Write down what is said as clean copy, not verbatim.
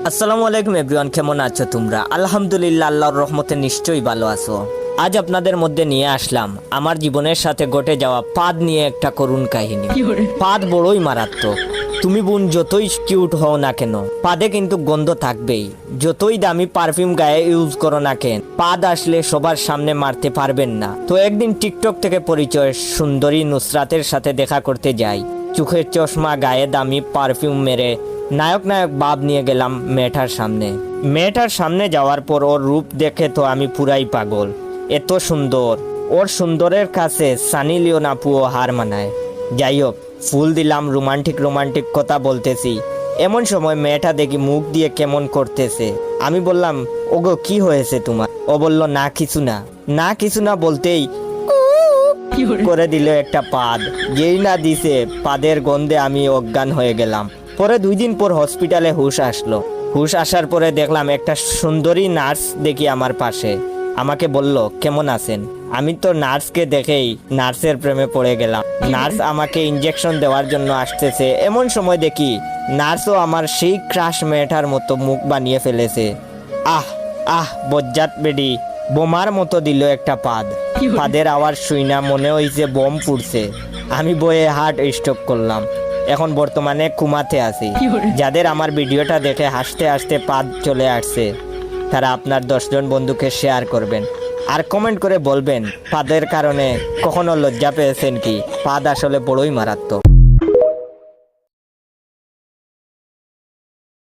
আসসালামু আলাইকুম এভরিওয়ান, কেমন আছো তোমরা? আলহামদুলিল্লাহ, আল্লাহর রহমতে নিশ্চয়ই ভালো আছো। আজ আপনাদের মধ্যে নিয়ে আসলাম আমার জীবনের সাথে ঘটে যাওয়া পাদ নিয়ে একটা করুণ কাহিনী। পাদ বড়ই মারাত্মক। তুমি বোন যতই কিউট হও না কেন, পাদে কিন্তু গন্ধ থাকবেই। যতই দামি পারফিউম গায়ে ইউজ করো না কেন, পাদ আসলে সবার সামনে মারতে পারবেন না। তো একদিন টিকটক থেকে পরিচয় সুন্দরী নুসরাতের সাথে দেখা করতে যাই। চোখের চশমা, গায়ে দামি পারফিউম মেরে নায়ক ভাব নিয়ে গেলাম মেয়েটার সামনে যাওয়ার পর ওর রূপ দেখে তো আমি পুরাই পাগল। এত সুন্দর, ওর সুন্দরের কাছে সানি লিওন আপুও হার মানায়। যাই হোক, ফুল দিলাম, রোমান্টিক কথা বলতেছি। এমন সময় মেয়েটা দেখি মুখ দিয়ে কেমন করতেছে। আমি বললাম, ওগো কি হয়েছে তোমার? ও বলল, না কিছু না বলতেই করে দিল একটা পাদ। যেই না দিছে, পাদের গন্ধে আমি অজ্ঞান হয়ে গেলাম। পরে 2 দিন পর হসপিটালে হুশ আসলো। হুশ আসার পরে দেখলাম একটা সুন্দরী নার্স দেখি আমার পাশে। আমাকে বলল, কেমন আছেন? আমি তো নার্সকে দেখেই নার্সের প্রেমে পড়ে গেলাম। নার্স আমাকে ইঞ্জেকশন দেওয়ার জন্য আসতেছে। এমন সময় দেখি নার্সও আমার সেই ক্রাশ মেয়েটার মতো মুখ বানিয়ে ফেলেছে। বজ্জাত বেডি বোমার মতো দিল একটা পাদ। পাদের আওয়াজ শুই না মনে হইছে বোম ফুটছে। আমি বয়ে হার্ট স্ট্রোক করলাম। এখন বর্তমানে কুমাতে আছি। যাদের আমার ভিডিওটা দেখে হাসতে হাসতে পাদ চলে আসছে, তারা আপনার 10 জন বন্ধুকে শেয়ার করবেন আর কমেন্ট করে বলবেন পাদের কারণে কখনো লজ্জা পেয়েছেন কি। পাদ আসলে বড়ই মারাত্মক।